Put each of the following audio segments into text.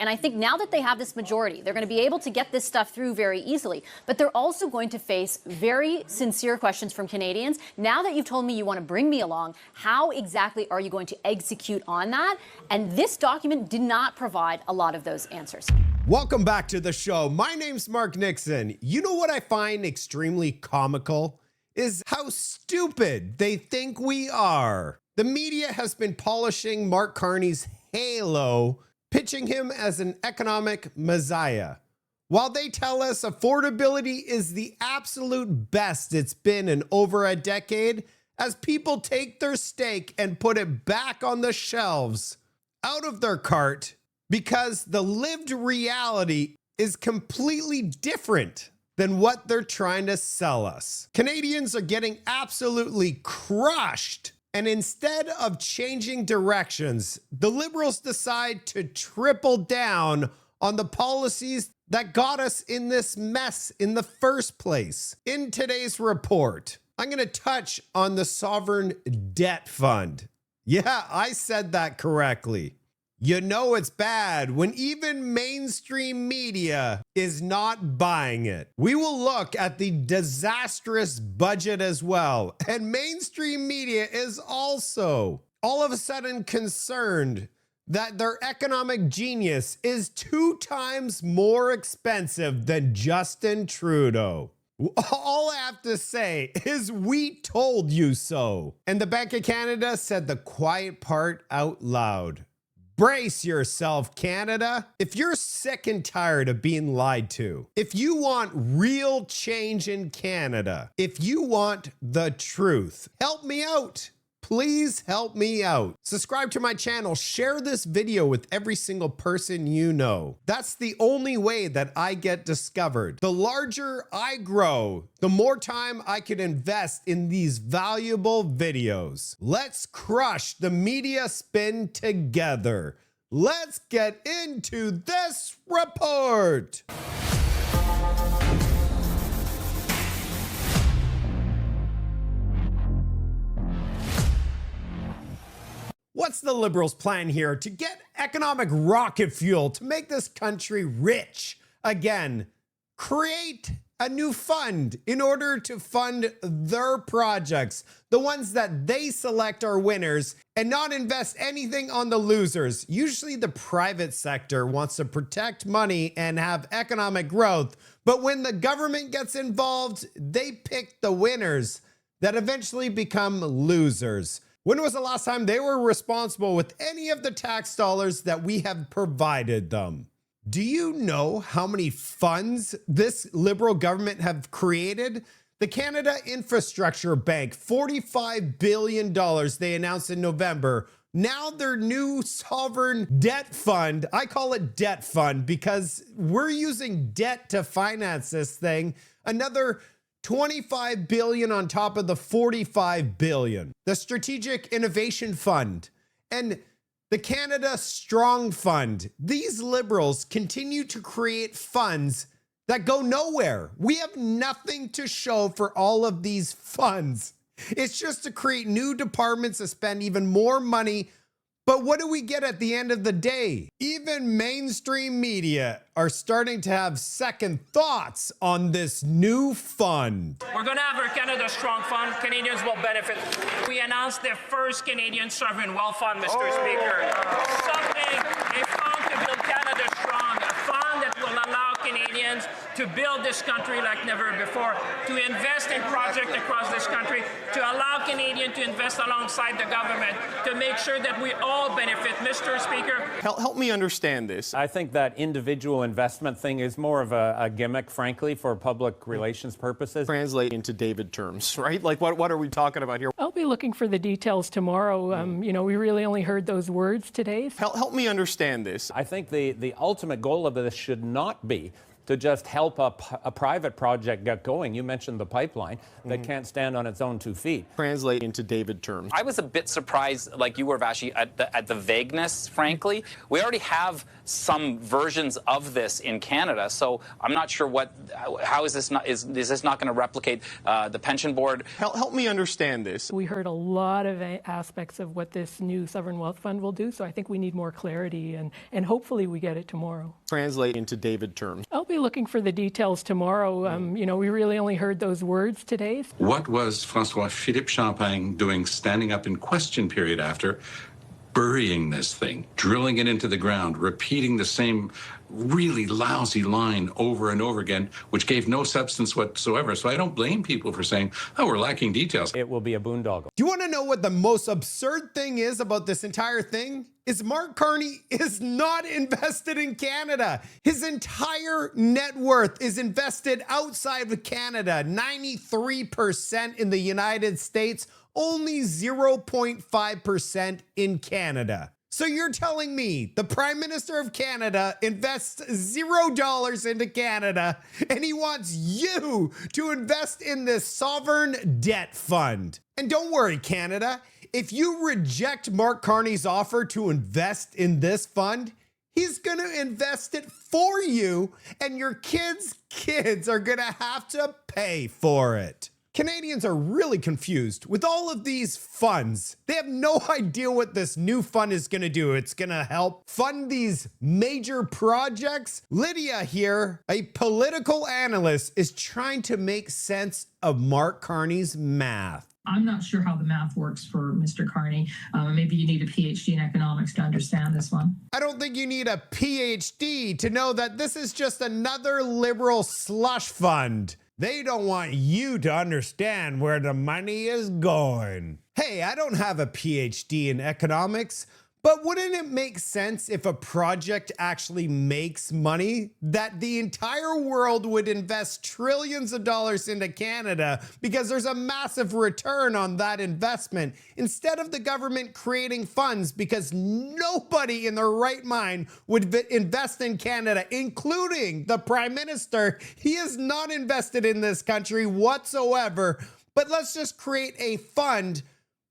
And I think now that they have this majority, they're going to be able to get this stuff through very easily. But they're also going to face very sincere questions from Canadians. Now that you've told me you want to bring me along, how exactly are you going to execute on that? And this document did not provide a lot of those answers. Welcome back to the show. My name's Mark Nixon. You know what I find extremely comical is how stupid they think we are. The media has been polishing Mark Carney's halo, pitching him as an economic messiah, while they tell us affordability is the absolute best it's been in over a decade, as people take their steak and put it back on the shelves out of their cart because the lived reality is completely different than what they're trying to sell us. Canadians are getting absolutely crushed. And instead of changing directions, the Liberals decide to triple down on the policies that got us in this mess in the first place. In today's report, I'm going to touch on the Sovereign Debt Fund. Yeah, I said that correctly. You know it's bad when even mainstream media is not buying it. We will look at the disastrous budget as well. And mainstream media is also all of a sudden concerned that their economic genius is 2 times more expensive than Justin Trudeau. All I have to say is we told you so. And the Bank of Canada said the quiet part out loud. Brace yourself, Canada. If you're sick and tired of being lied to, if you want real change in Canada, if you want the truth, help me out. Please help me out. Subscribe to my channel. Share this video with every single person you know. That's the only way that I get discovered. The larger I grow, the more time I can invest in these valuable videos. Let's crush the media spin together. Let's get into this report. What's the Liberals' plan here to get economic rocket fuel to make this country rich again? Create a new fund in order to fund their projects, the ones that they select are winners, and not invest anything on the losers. Usually the private sector wants to protect money and have economic growth, but when the government gets involved, they pick the winners that eventually become losers. When was the last time they were responsible with any of the tax dollars that we have provided them? Do you know how many funds this Liberal government have created? The Canada Infrastructure Bank, $45 billion they announced in November. Now their new sovereign debt fund, I call it debt fund because we're using debt to finance this thing. Another $25 billion on top of the $45 billion. The Strategic Innovation Fund and the Canada Strong Fund. These Liberals continue to create funds that go nowhere. We have nothing to show for all of these funds. It's just to create new departments to spend even more money. But what do we get at the end of the day? Even mainstream media are starting to have second thoughts on this new fund. We're going to have our Canada Strong Fund. Canadians will benefit. We announced the first Canadian Sovereign Wealth Fund, Mr. Speaker. A fund to build Canada strong, a fund that will allow Canadians to build this country like never before, to invest in projects across this country, to allow Canadians to invest alongside the government, to make sure that we all benefit. Mr. Speaker. Help me understand this. I think that individual investment thing is more of a gimmick, frankly, for public relations purposes. Translate into David terms, right? Like what are we talking about here? I'll be looking for the details tomorrow. You know, we really only heard those words today. Help me understand this. I think the ultimate goal of this should not be to just help a private project get going. You mentioned the pipeline that can't stand on its own 2 feet. Translate into David terms. I was a bit surprised, like you were, Vashi, at the vagueness, frankly. We already have some versions of this in Canada, so I'm not sure how is this not going to replicate the pension board? Help me understand this. We heard a lot of aspects of what this new sovereign wealth fund will do, so I think we need more clarity, and hopefully we get it tomorrow. Translate into David terms. I'll be looking for the details tomorrow. You know, we really only heard those words today. What was François-Philippe Champagne doing standing up in question period after burying this thing, drilling it into the ground, repeating the same really lousy line over and over again, which gave no substance whatsoever. So I don't blame people for saying, oh, we're lacking details. It will be a boondoggle. Do you want to know what the most absurd thing is about this entire thing? Is Mark Carney is not invested in Canada. His entire net worth is invested outside of Canada. 93% in the United States, only 0.5% in Canada. So you're telling me the Prime Minister of Canada invests $0 into Canada and he wants you to invest in this sovereign debt fund. And don't worry, Canada, if you reject Mark Carney's offer to invest in this fund, he's gonna invest it for you and your kids are gonna have to pay for it. Canadians are really confused with all of these funds. They have no idea what this new fund is going to do. It's going to help fund these major projects. Lydia here, a political analyst, is trying to make sense of Mark Carney's math. I'm not sure how the math works for Mr. Carney. Maybe you need a PhD in economics to understand this one. I don't think you need a PhD to know that this is just another liberal slush fund. They don't want you to understand where the money is going. Hey, I don't have a PhD in economics, but wouldn't it make sense if a project actually makes money that the entire world would invest trillions of dollars into Canada because there's a massive return on that investment instead of the government creating funds because nobody in their right mind would invest in Canada, including the Prime Minister. He is not invested in this country whatsoever, but let's just create a fund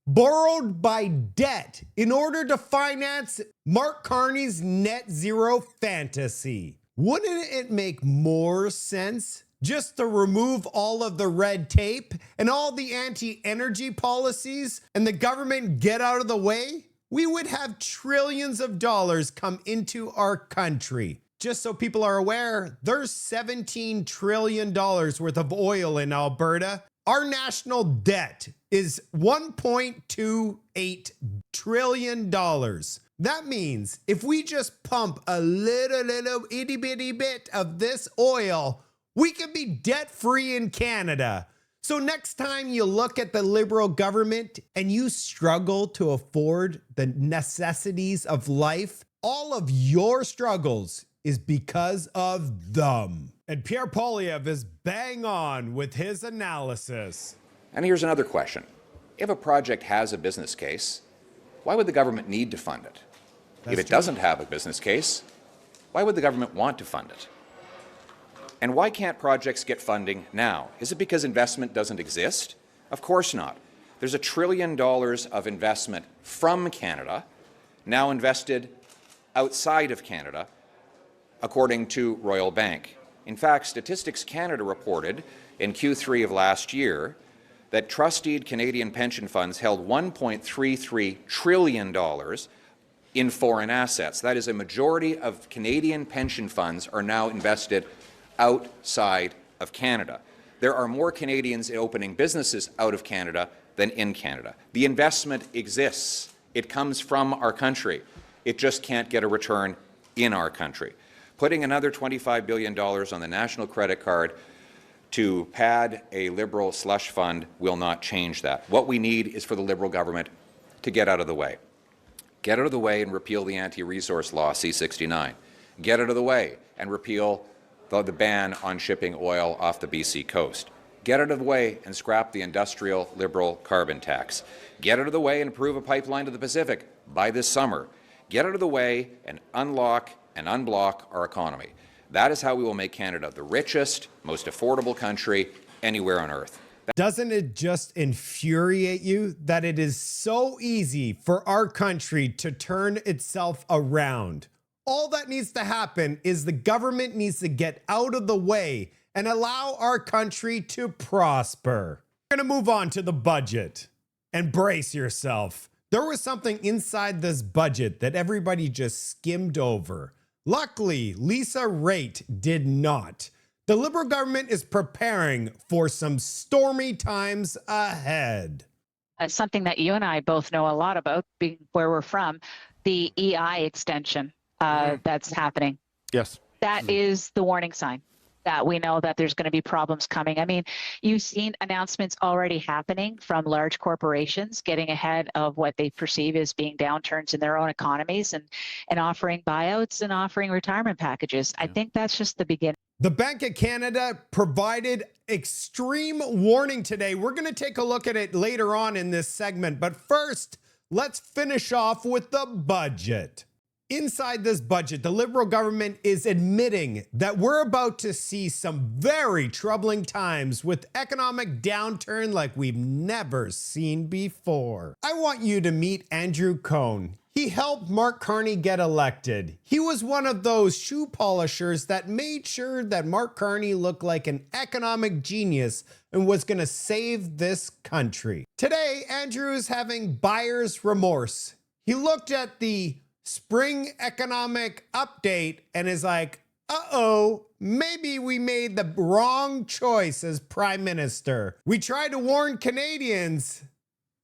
borrowed by debt in order to finance Mark Carney's net zero fantasy. Wouldn't it make more sense just to remove all of the red tape and all the anti-energy policies and the government get out of the way? We would have trillions of dollars come into our country. Just so people are aware, there's $17 trillion worth of oil in Alberta. Our national debt is $1.28 trillion. That means if we just pump a little itty bitty bit of this oil, we could be debt free in Canada. So next time you look at the Liberal government and you struggle to afford the necessities of life, all of your struggles is because of them. And Pierre Poilievre is bang on with his analysis. And here's another question. If a project has a business case, why would the government need to fund it? If it doesn't have a business case, why would the government want to fund it? And why can't projects get funding now? Is it because investment doesn't exist? Of course not. There's $1 trillion of investment from Canada, now invested outside of Canada, according to Royal Bank. In fact, Statistics Canada reported in Q3 of last year that trusteed Canadian pension funds held $1.33 trillion in foreign assets. That is, a majority of Canadian pension funds are now invested outside of Canada. There are more Canadians opening businesses out of Canada than in Canada. The investment exists. It comes from our country. It just can't get a return in our country. Putting another $25 billion on the national credit card to pad a Liberal slush fund will not change that. What we need is for the Liberal government to get out of the way. Get out of the way and repeal the anti-resource law, C-69. Get out of the way and repeal the ban on shipping oil off the BC coast. Get out of the way and scrap the industrial Liberal carbon tax. Get out of the way and approve a pipeline to the Pacific by this summer. Get out of the way and unlock and unblock our economy. That is how we will make Canada the richest, most affordable country anywhere on earth. Doesn't it just infuriate you that it is so easy for our country to turn itself around? All that needs to happen is the government needs to get out of the way and allow our country to prosper. We're going to move on to the budget. And brace yourself. There was something inside this budget that everybody just skimmed over. Luckily, Lisa Raitt did not. The Liberal government is preparing for some stormy times ahead. Something that you and I both know a lot about, being where we're from, the EI extension that's happening. Yes. That is the warning sign that we know that there's going to be problems coming. I mean, you've seen announcements already happening from large corporations getting ahead of what they perceive as being downturns in their own economies and offering buyouts and offering retirement packages. I think that's just the beginning. The Bank of Canada provided extreme warning today. We're going to take a look at it later on in this segment. But first, let's finish off with the budget. Inside this budget, the Liberal government is admitting that we're about to see some very troubling times with economic downturn like we've never seen before. I want you to meet Andrew Cohn. He helped Mark Carney get elected. He was one of those shoe polishers that made sure that Mark Carney looked like an economic genius and was going to save this country. Today, Andrew is having buyer's remorse. He looked at the spring economic update and is like, uh-oh, maybe we made the wrong choice as Prime Minister. We tried to warn Canadians.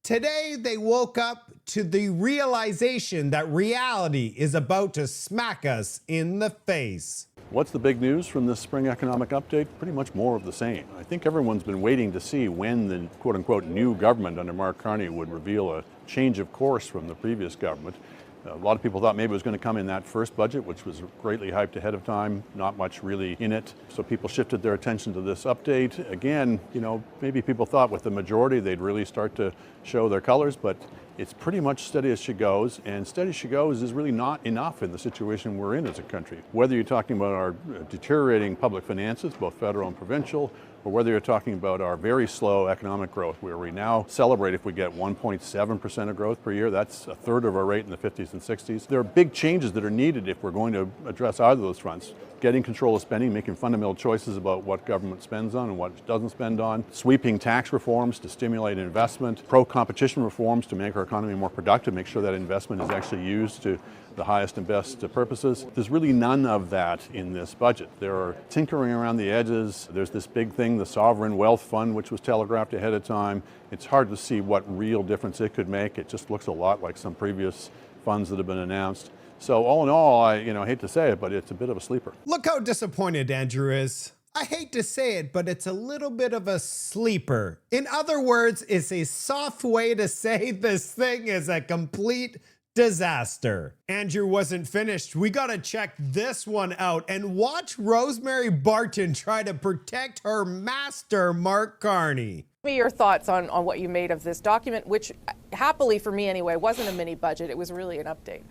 Today, they woke up to the realization that reality is about to smack us in the face. What's the big news from this spring economic update? Pretty much more of the same. I think everyone's been waiting to see when the quote-unquote new government under Mark Carney would reveal a change of course from the previous government. A lot of people thought maybe it was going to come in that first budget, which was greatly hyped ahead of time, not much really in it. So people shifted their attention to this update. Again, maybe people thought with the majority they'd really start to show their colors, but it's pretty much steady as she goes, and steady as she goes is really not enough in the situation we're in as a country. Whether you're talking about our deteriorating public finances, both federal and provincial, or whether you're talking about our very slow economic growth, where we now celebrate if we get 1.7% of growth per year. That's a third of our rate in the 50s and 60s. There are big changes that are needed if we're going to address either of those fronts. Getting control of spending, making fundamental choices about what government spends on and what it doesn't spend on, sweeping tax reforms to stimulate investment, pro-competition reforms to make our economy more productive, make sure that investment is actually used to the highest and best purposes. There's really none of that in this budget. There are tinkering around the edges. There's this big thing, the Sovereign Wealth Fund, which was telegraphed ahead of time. It's hard to see what real difference it could make. It just looks a lot like some previous funds that have been announced. So all in all, I hate to say it, but it's a bit of a sleeper. Look how disappointed Andrew is. I hate to say it, but it's a little bit of a sleeper. In other words, it's a soft way to say this thing is a complete disaster. Andrew wasn't finished. We gotta check this one out and watch Rosemary Barton try to protect her master, Mark Carney. Give me your thoughts on what you made of this document, which happily for me anyway, wasn't a mini budget. It was really an update.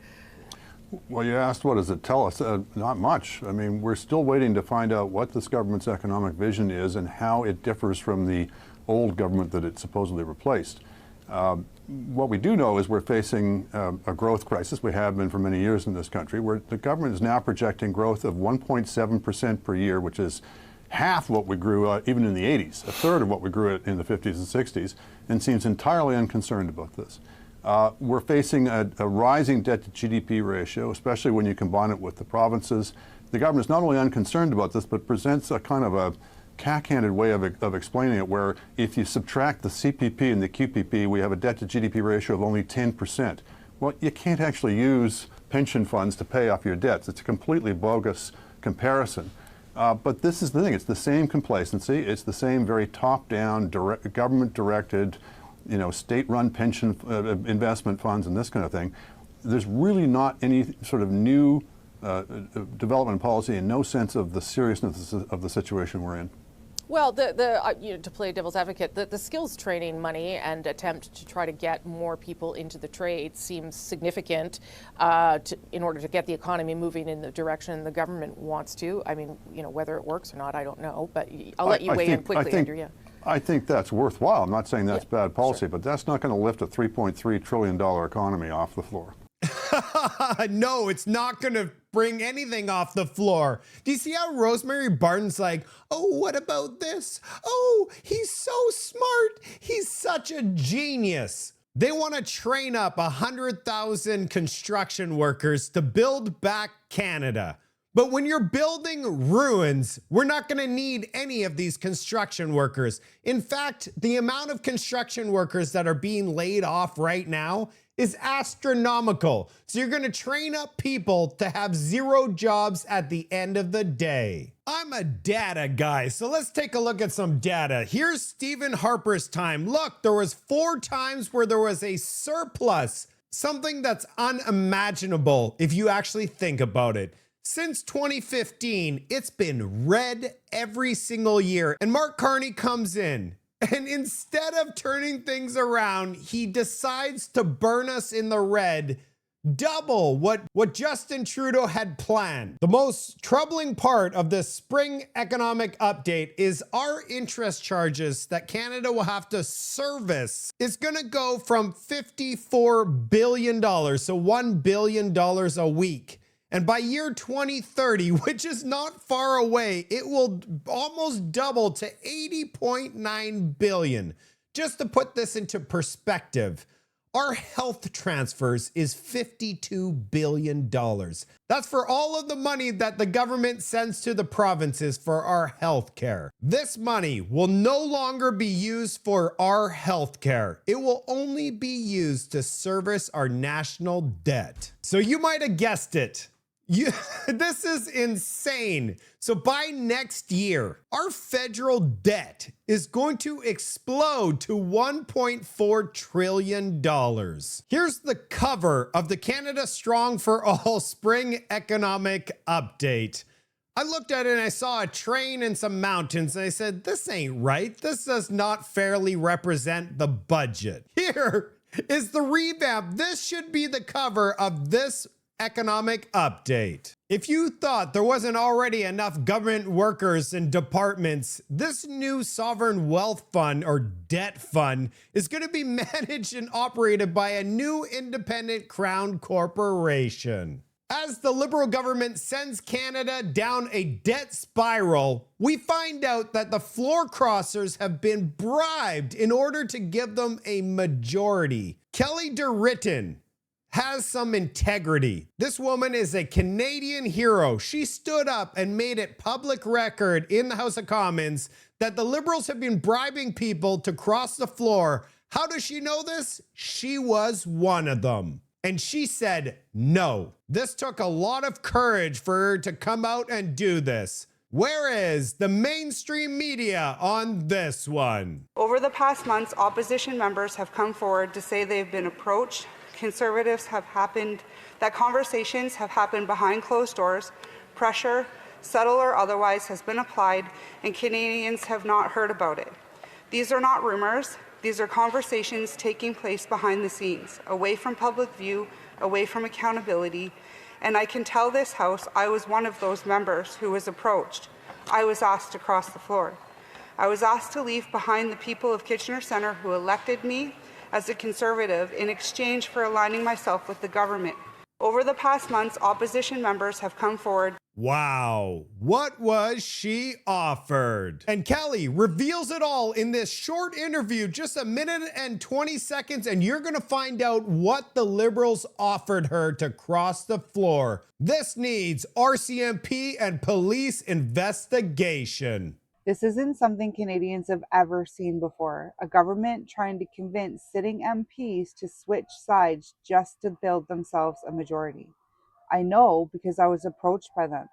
Well, you asked what does it tell us? Not much. I mean, we're still waiting to find out what this government's economic vision is and how it differs from the old government that it supposedly replaced. What we do know is we're facing a growth crisis. We have been for many years in this country, where the government is now projecting growth of 1.7% per year, which is half what we grew even in the 80s, a third of what we grew in the 50s and 60s, and seems entirely unconcerned about this. We're facing a rising debt to GDP ratio, especially when you combine it with the provinces. The government is not only unconcerned about this, but presents a kind of a cack-handed way of explaining it, where if you subtract the CPP and the QPP, we have a debt to GDP ratio of only 10%. Well, you can't actually use pension funds to pay off your debts. It's a completely bogus comparison. But this is the thing. It's the same complacency. It's the same very top-down, government-directed, state-run pension investment funds and this kind of thing. There's really not any sort of new development policy and no sense of the seriousness of the situation we're in. Well, to play devil's advocate, the skills training money and attempt to try to get more people into the trade seems significant in order to get the economy moving in the direction the government wants to. I mean, whether it works or not, I don't know, but I'll let you weigh in quickly, Andrew. Yeah. I think that's worthwhile. I'm not saying that's bad policy, sure. but that's not going to lift a $3.3 trillion economy off the floor. No, it's not going to bring anything off the floor. Do you see how Rosemary Barton's like, oh, what about this? Oh, he's so smart. He's such a genius. They want to train up 100,000 construction workers to build back Canada. But when you're building ruins, we're not going to need any of these construction workers. In fact, the amount of construction workers that are being laid off right now is astronomical. So you're going to train up people to have zero jobs at the end of the day. I'm a data guy, so let's take a look at some data. Here's Stephen Harper's time. Look, there was 4 times where there was a surplus, something that's unimaginable if you actually think about it. Since 2015, it's been red every single year. And Mark Carney comes in, and instead of turning things around, he decides to burn us in the red, double what Justin Trudeau had planned. The most troubling part of this spring economic update is our interest charges that Canada will have to service is going to go from $54 billion, so $1 billion a week. And by year 2030, which is not far away, it will almost double to $80.9 billion. Just to put this into perspective, our health transfers is $52 billion. That's for all of the money that the government sends to the provinces for our health care. This money will no longer be used for our health care. It will only be used to service our national debt. So you might have guessed it. This is insane. So by next year, our federal debt is going to explode to $1.4 trillion. Here's the cover of the Canada Strong for All Spring Economic Update. I looked at it and I saw a train and some mountains and I said, this ain't right. This does not fairly represent the budget. Here is the revamp. This should be the cover of this economic update. If you thought there wasn't already enough government workers and departments, this new sovereign wealth fund or debt fund is going to be managed and operated by a new independent crown corporation. As the Liberal government sends Canada down a debt spiral, we find out that the floor crossers have been bribed in order to give them a majority. Kelly DeRitten has some integrity. This woman is a Canadian hero. She stood up and made it public record in the House of Commons that the Liberals have been bribing people to cross the floor. How does she know this? She was one of them. And she said no. This took a lot of courage for her to come out and do this. Where is the mainstream media on this one? Over the past months, opposition members have come forward to say they've been approached. Conservatives have happened, that conversations have happened behind closed doors, pressure, subtle or otherwise, has been applied, and Canadians have not heard about it. These are not rumors. These are conversations taking place behind the scenes, away from public view, away from accountability. And I can tell this House I was one of those members who was approached. I was asked to cross the floor. I was asked to leave behind the people of Kitchener Centre who elected me as a Conservative in exchange for aligning myself with the government. Over the past months, opposition members have come forward. Wow, what was she offered? And Kelly reveals it all in this short interview, just 1 minute and 20 seconds, and you're gonna find out what the Liberals offered her to cross the floor. This needs RCMP and police investigation. This isn't something Canadians have ever seen before. A government trying to convince sitting MPs to switch sides just to build themselves a majority. I know because I was approached by them,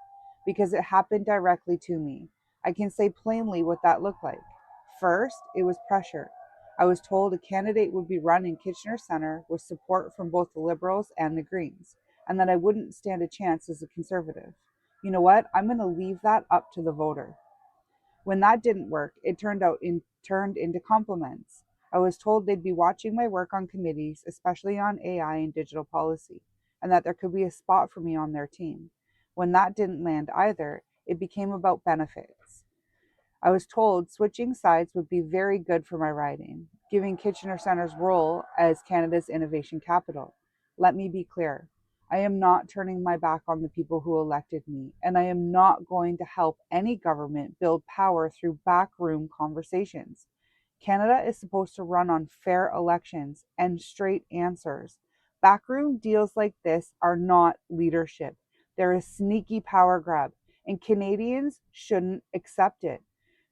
because it happened directly to me. I can say plainly what that looked like. First, it was pressure. I was told a candidate would be run in Kitchener Centre with support from both the Liberals and the Greens, and that I wouldn't stand a chance as a Conservative. You know what? I'm going to leave that up to the voter. When that didn't work, it turned into compliments. I was told they'd be watching my work on committees, especially on AI and digital policy, and that there could be a spot for me on their team. When that didn't land either, it became about benefits. I was told switching sides would be very good for my riding, giving Kitchener Centre's role as Canada's innovation capital. Let me be clear. I am not turning my back on the people who elected me, and I am not going to help any government build power through backroom conversations. Canada is supposed to run on fair elections and straight answers. Backroom deals like this are not leadership. They're a sneaky power grab, and Canadians shouldn't accept it.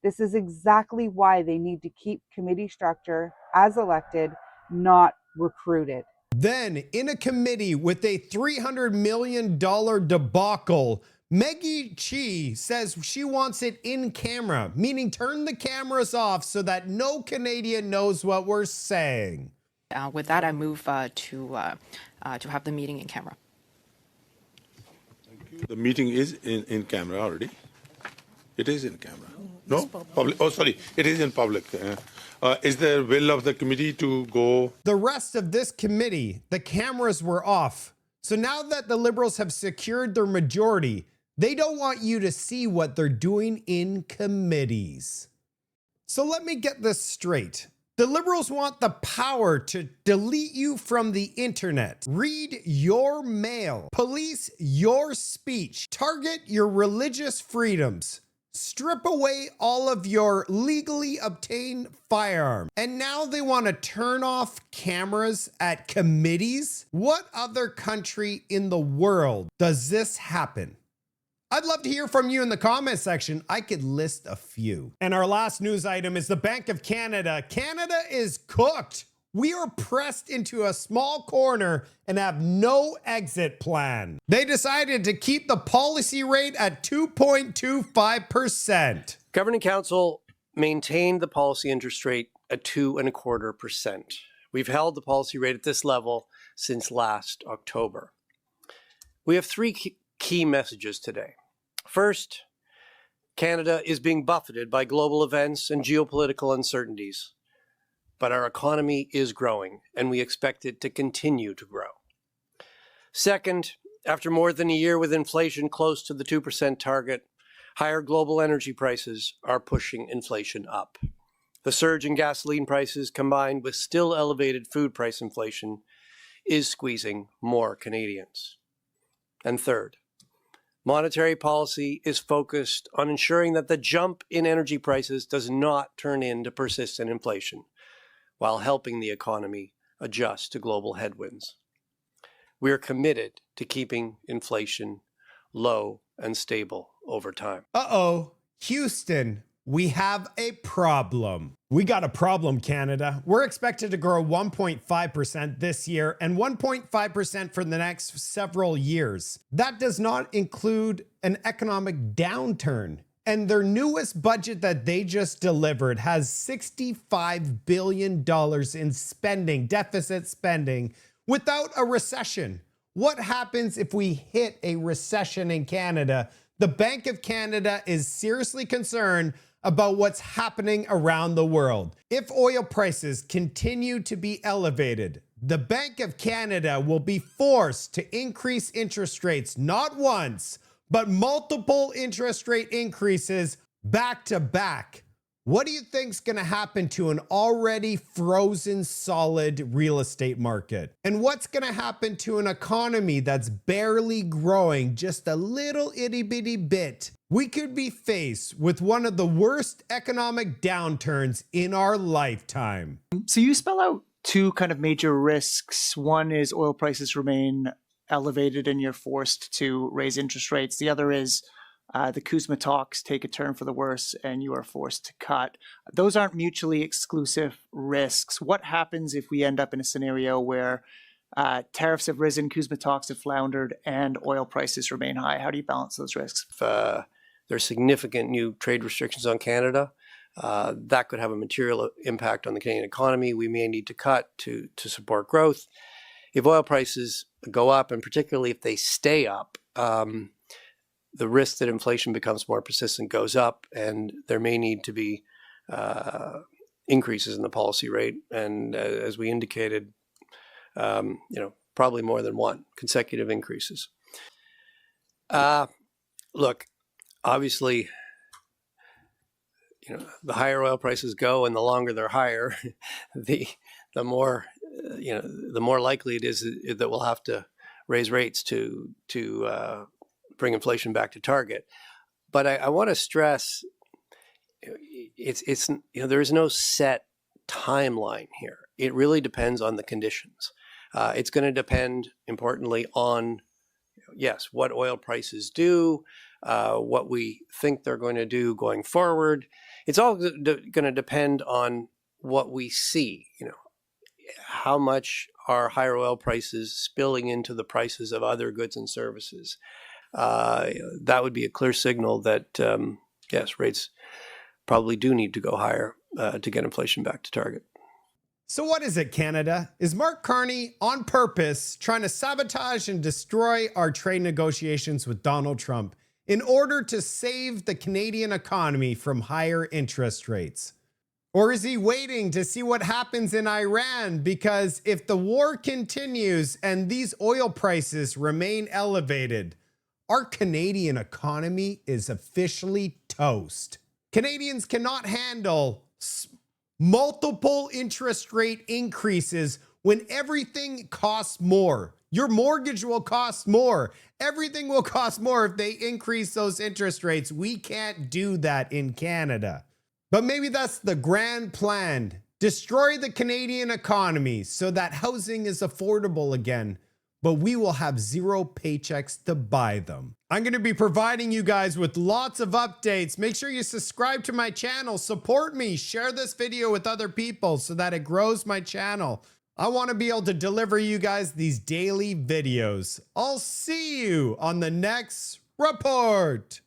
This is exactly why they need to keep committee structure as elected, not recruited. Then, in a committee with a $300 million debacle, Maggie Chi says she wants it in camera, meaning turn the cameras off so that no Canadian knows what we're saying. With that, I move to have the meeting in camera. The meeting is in camera already. It is in camera. No? Public. Oh, sorry. It is in public. Is there will of the committee to go? The rest of this committee, the cameras were off. So now that the Liberals have secured their majority, they don't want you to see what they're doing in committees. So let me get this straight. The Liberals want the power to delete you from the internet, read your mail, police your speech, target your religious freedoms, strip away all of your legally obtained firearms. And now they want to turn off cameras at committees? What other country in the world does this happen? I'd love to hear from you in the comment section. I could list a few. And our last news item is the Bank of Canada. Canada is cooked. We are pressed into a small corner and have no exit plan. They decided to keep the policy rate at 2.25%. Governing Council maintained the policy interest rate at 2.25%. We've held the policy rate at this level since last October. We have three key messages today. First, Canada is being buffeted by global events and geopolitical uncertainties, but our economy is growing, and we expect it to continue to grow. Second, after more than a year with inflation close to the 2% target, higher global energy prices are pushing inflation up. The surge in gasoline prices, combined with still elevated food price inflation, is squeezing more Canadians. And third, monetary policy is focused on ensuring that the jump in energy prices does not turn into persistent inflation, while helping the economy adjust to global headwinds. We are committed to keeping inflation low and stable over time. Uh-oh, Houston, we have a problem. We got a problem, Canada. We're expected to grow 1.5% this year and 1.5% for the next several years. That does not include an economic downturn. And their newest budget that they just delivered has $65 billion in spending, deficit spending, without a recession. What happens if we hit a recession in Canada? The Bank of Canada is seriously concerned about what's happening around the world. If oil prices continue to be elevated, the Bank of Canada will be forced to increase interest rates not once, but multiple interest rate increases back to back. What do you think's gonna happen to an already frozen solid real estate market? And what's gonna happen to an economy that's barely growing just a little itty bitty bit? We could be faced with one of the worst economic downturns in our lifetime. So you spell out two kind of major risks. One is oil prices remain elevated and you're forced to raise interest rates. The other is the CUSMA talks take a turn for the worse and you are forced to cut. Those aren't mutually exclusive risks. What happens if we end up in a scenario where tariffs have risen, CUSMA talks have floundered, and oil prices remain high? How do you balance those risks? There's significant new trade restrictions on Canada. That could have a material impact on the Canadian economy. We may need to cut to support growth. If oil prices go up, and particularly if they stay up, the risk that inflation becomes more persistent goes up, and there may need to be increases in the policy rate. And as we indicated, probably more than one, consecutive increases. Look, obviously, the higher oil prices go, and the longer they're higher, the more the more likely it is that we'll have to raise rates to bring inflation back to target. But I want to stress, there is no set timeline here. It really depends on the conditions. It's going to depend, importantly, on what oil prices do, what we think they're going to do going forward. It's all going to depend on what we see. How much are higher oil prices spilling into the prices of other goods and services? That would be a clear signal that rates probably do need to go higher to get inflation back to target. So what is it, Canada? Is Mark Carney on purpose trying to sabotage and destroy our trade negotiations with Donald Trump in order to save the Canadian economy from higher interest rates? Or is he waiting to see what happens in Iran? Because if the war continues and these oil prices remain elevated, our Canadian economy is officially toast. Canadians cannot handle multiple interest rate increases when everything costs more. Your mortgage will cost more. Everything will cost more if they increase those interest rates. We can't do that in Canada. But maybe that's the grand plan. Destroy the Canadian economy so that housing is affordable again, but we will have zero paychecks to buy them. I'm going to be providing you guys with lots of updates. Make sure you subscribe to my channel, support me, share this video with other people so that it grows my channel. I want to be able to deliver you guys these daily videos. I'll see you on the next report.